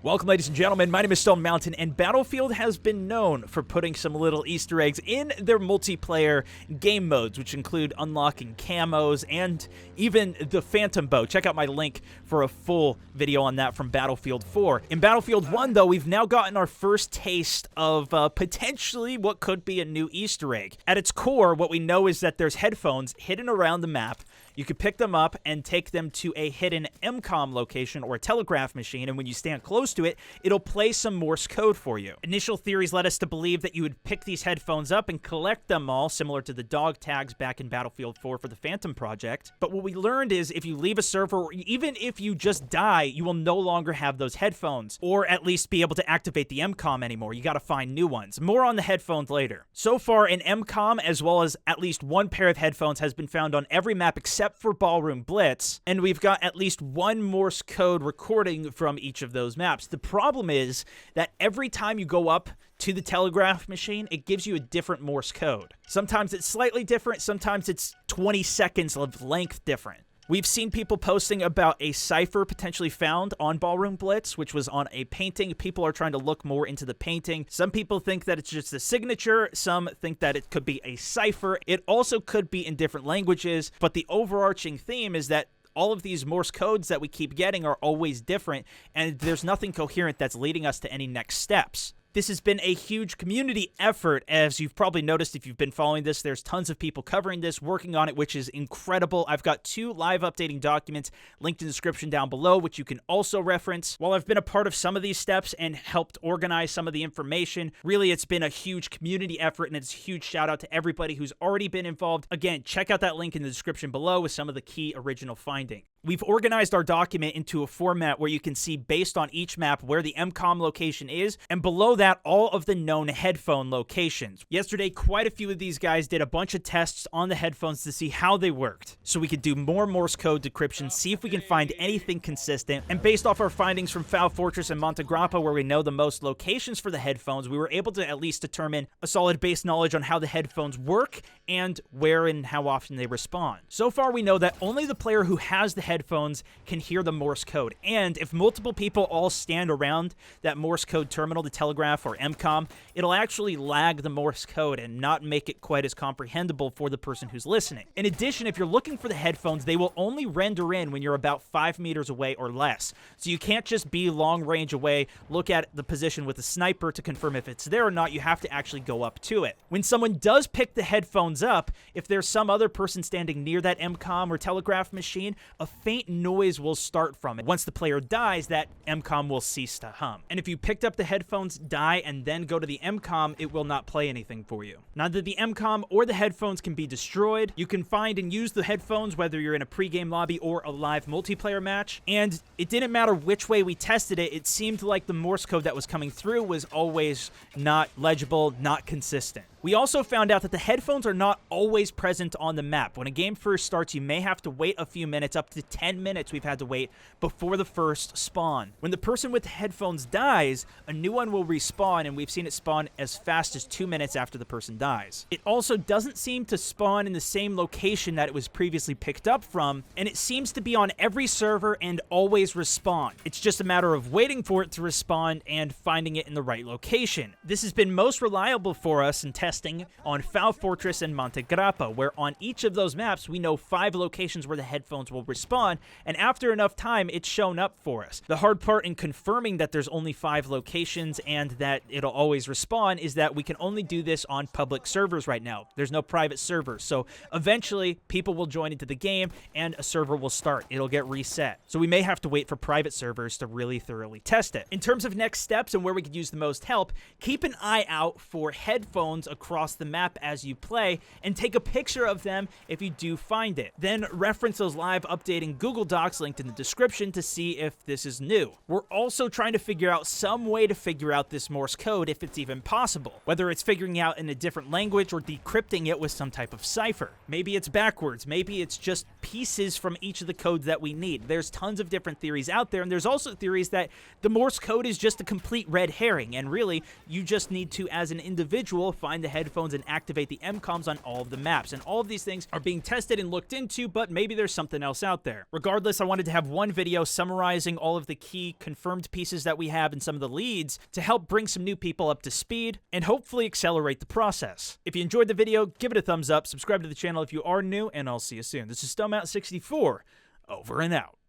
Welcome, ladies and gentlemen. My name is SwagMountain, and Battlefield has been known for putting some little Easter eggs in their multiplayer game modes, which include unlocking camos and even the Phantom Bow. Check out my link for a full video on that from Battlefield 4. In Battlefield 1, though, we've now gotten our first taste of potentially what could be a new Easter egg. At its core, what we know is that there's headphones hidden around the map. You could pick them up and take them to a hidden MCOM location or a telegraph machine, and when you stand close to it, it'll play some Morse code for you. Initial theories led us to believe that you would pick these headphones up and collect them all, similar to the dog tags back in Battlefield 4 for the Phantom Project. But what we learned is if you leave a server, or even if you just die, you will no longer have those headphones, or at least be able to activate the MCOM anymore. You gotta find new ones. More on the headphones later. So far, an MCOM, as well as at least one pair of headphones, has been found on every map except for Ballroom Blitz, and we've got at least one Morse code recording from each of those maps. The problem is that every time you go up to the telegraph machine, it gives you a different Morse code. Sometimes it's slightly different, sometimes it's 20 seconds of length different. We've seen people posting about a cipher potentially found on Ballroom Blitz, which was on a painting. People are trying to look more into the painting. Some people think that it's just a signature. Some think that it could be a cipher. It also could be in different languages, but the overarching theme is that all of these Morse codes that we keep getting are always different, and there's nothing coherent that's leading us to any next steps. This has been a huge community effort, as you've probably noticed if you've been following this. There's tons of people covering this, working on it, which is incredible. I've got 2 live updating documents linked in the description down below, which you can also reference. While I've been a part of some of these steps and helped organize some of the information, really it's been a huge community effort, and it's a huge shout out to everybody who's already been involved. Again, check out that link in the description below with some of the key original findings. We've organized our document into a format where you can see based on each map where the MCOM location is, and below that, all of the known headphone locations. Yesterday, quite a few of these guys did a bunch of tests on the headphones to see how they worked, so we could do more Morse code decryption, see if we can find anything consistent, and based off our findings from Foul Fortress and Monte Grappa, where we know the most locations for the headphones, we were able to at least determine a solid base knowledge on how the headphones work and where and how often they respond. So far, we know that only the player who has the headphones can hear the Morse code, and if multiple people all stand around that Morse code terminal, the telegraph or MCOM, it'll actually lag the Morse code and not make it quite as comprehensible for the person who's listening. In addition, if you're looking for the headphones, they will only render in when you're about 5 meters away or less, so you can't just be long range away, look at the position with a sniper to confirm if it's there or not. You have to actually go up to it. When someone does pick the headphones up, if there's some other person standing near that MCOM or telegraph machine, a faint noise will start from it. Once the player dies, that MCOM will cease to hum. And if you picked up the headphones, die, and then go to the MCOM, it will not play anything for you. Neither the MCOM or the headphones can be destroyed. You can find and use the headphones whether you're in a pre-game lobby or a live multiplayer match, and it didn't matter which way we tested it, it seemed like the Morse code that was coming through was always not legible, not consistent. We also found out that the headphones are not always present on the map. When a game first starts, you may have to wait a few minutes, up to 10 minutes we've had to wait before the first spawn. When the person with the headphones dies, a new one will respawn, and we've seen it spawn as fast as 2 minutes after the person dies. It also doesn't seem to spawn in the same location that it was previously picked up from, and it seems to be on every server and always respawn. It's just a matter of waiting for it to respawn and finding it in the right location. This has been most reliable for us in testing on Foul Fortress and Monte Grappa, where on each of those maps we know 5 locations where the headphones will respawn, and after enough time it's shown up for us. The hard part in confirming that there's only 5 locations and that it'll always respawn is that we can only do this on public servers right now. There's no private servers, so eventually people will join into the game and a server will start. It'll get reset. So we may have to wait for private servers to really thoroughly test it. In terms of next steps and where we could use the most help, keep an eye out for headphones across the map as you play, and take a picture of them if you do find it. Then reference those live updating Google Docs linked in the description to see if this is new. We're also trying to figure out some way to figure out this Morse code if it's even possible, whether it's figuring out in a different language or decrypting it with some type of cipher. Maybe it's backwards, maybe it's just pieces from each of the codes that we need. There's tons of different theories out there, and there's also theories that the Morse code is just a complete red herring, and really you just need to, as an individual, find the headphones and activate the MCOMs on all of the maps. And all of these things are being tested and looked into, but maybe there's something else out there. Regardless, I wanted to have one video summarizing all of the key confirmed pieces that we have and some of the leads to help bring some new people up to speed and hopefully accelerate the process. If you enjoyed the video, give it a thumbs up, subscribe to the channel if you are new, and I'll see you soon. This is SwagMountain 64, over and out.